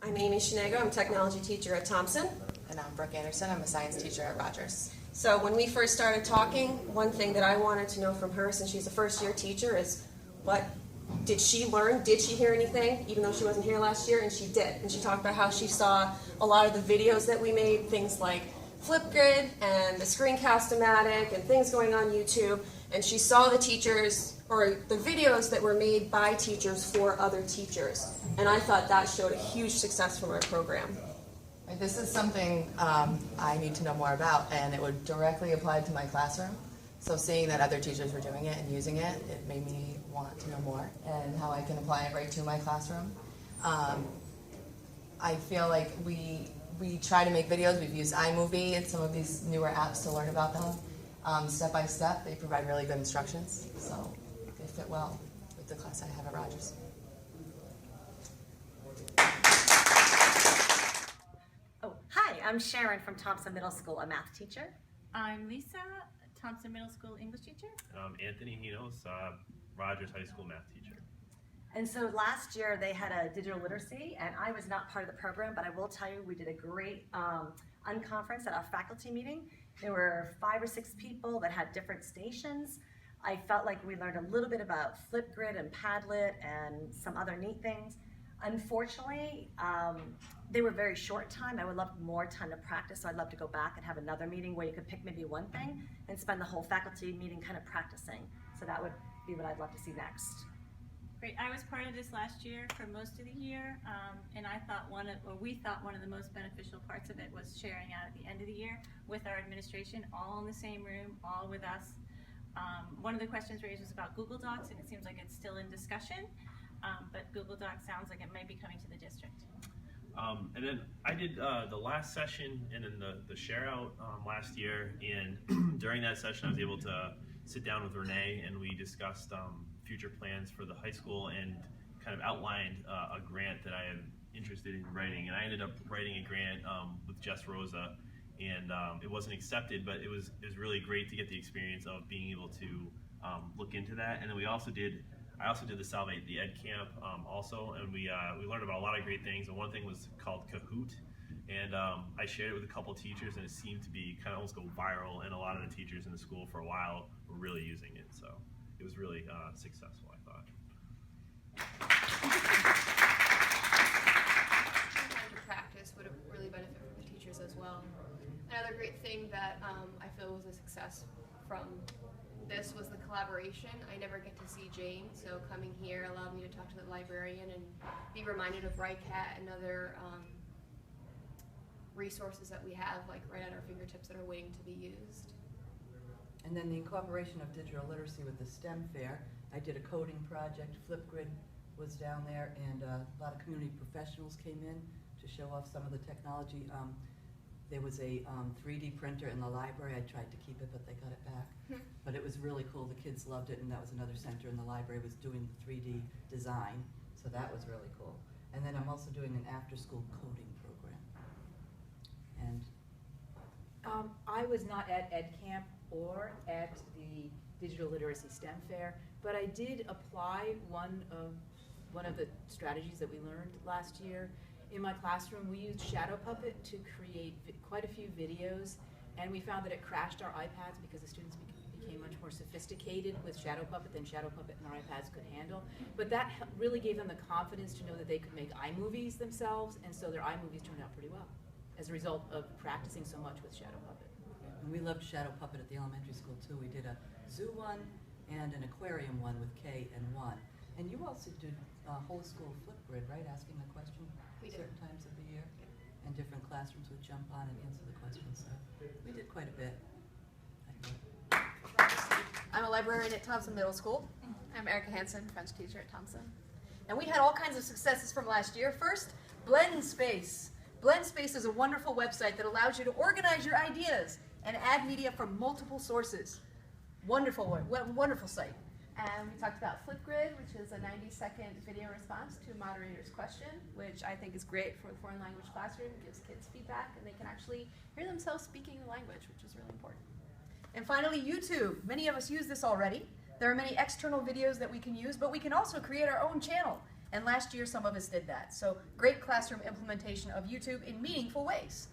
I'm Amy Shinego. I'm a technology teacher at Thompson. And I'm Brooke Anderson. I'm a science teacher at Rogers. So when we first started talking, one thing that I wanted to know from her, since she's a first-year teacher, is what did she learn? Did she hear anything, even though she wasn't here last year? And she did. And she talked about how she saw a lot of the videos that we made, things like Flipgrid and the Screencast-O-Matic and things going on YouTube. And she saw the teachers, or the videos that were made by teachers for other teachers. And I thought that showed a huge success from our program. This is something I need to know more about, and it would directly apply to my classroom. So seeing that other teachers were doing it and using it, it made me want to know more and how I can apply it right to my classroom. I feel like we try to make videos. We've used iMovie and some of these newer apps to learn about them. Step by step, they provide really good instructions, so they fit well with the class I have at Rogers. Oh, hi, I'm Sharon from Thompson Middle School, a math teacher. I'm Lisa, Thompson Middle School English teacher. I'm Anthony Hinos, Rogers High School math teacher. And so last year they had a digital literacy, and I was not part of the program, but I will tell you we did a great unconference at our faculty meeting. There were 5 or 6 people that had different stations. I felt like we learned a little bit about Flipgrid and Padlet and some other neat things. Unfortunately, they were very short time. I would love more time to practice, so I'd love to go back and have another meeting where you could pick maybe one thing and spend the whole faculty meeting kind of practicing. So that would be what I'd love to see next. Great. I was part of this last year for most of the year, and I thought we thought one of the most beneficial parts of it was sharing out at the end of the year with our administration, all in the same room, all with us. One of the questions raised was about Google Docs, and it seems like it's still in discussion, but Google Docs sounds like it might be coming to the district. And then I did the last session and then the share out last year, and during that session I was able to sit down with Renee and we discussed future plans for the high school and kind of outlined a grant that I am interested in writing. And I ended up writing a grant with Jess Rosa, and it wasn't accepted, but it was really great to get the experience of being able to look into that. And then I also did the Salvate the Ed Camp also, and we learned about a lot of great things. And one thing was called Kahoot, and I shared it with a couple of teachers, and it seemed to be kind of almost go viral. And a lot of the teachers in the school for a while were really using it, so it was really successful, I thought. Time to practice would have really benefited from the teachers as well. Another great thing that I feel was a success from this was the collaboration. I never get to see Jane, so coming here allowed me to talk to the librarian and be reminded of RICAT and other resources that we have, like right at our fingertips, that are waiting to be used. And then the incorporation of digital literacy with the STEM fair. I did a coding project. Flipgrid was down there, and a lot of community professionals came in to show off some of the technology. There was a 3D printer in the library. I tried to keep it, but they got it back. But it was really cool. The kids loved it, and that was another center in the library was doing the 3D design. So that was really cool. And then I'm also doing an after-school coding program. And I was not at Ed Camp or at the Digital Literacy STEM Fair, but I did apply one of the strategies that we learned last year. In my classroom, we used Shadow Puppet to create quite a few videos, and we found that it crashed our iPads because the students became much more sophisticated with Shadow Puppet than Shadow Puppet and our iPads could handle. But that really gave them the confidence to know that they could make iMovies themselves, and so their iMovies turned out pretty well as a result of practicing so much with Shadow Puppet. And we loved Shadow Puppet at the elementary school too. We did a zoo one and an aquarium one with K and 1. And you also did whole school Flipgrid, right? Asking a question certain times of the year. And different classrooms would jump on and answer the questions. So we did quite a bit. I'm a librarian at Thompson Middle School. I'm Erica Hansen, French teacher at Thompson. And we had all kinds of successes from last year. First, Blend Space. Blend Space is a wonderful website that allows you to organize your ideas and add media from multiple sources. Wonderful site. And we talked about Flipgrid, which is a 90-second video response to a moderator's question, which I think is great for the foreign language classroom. It gives kids feedback, and they can actually hear themselves speaking the language, which is really important. And finally, YouTube. Many of us use this already. There are many external videos that we can use, but we can also create our own channel. And last year, some of us did that. So great classroom implementation of YouTube in meaningful ways.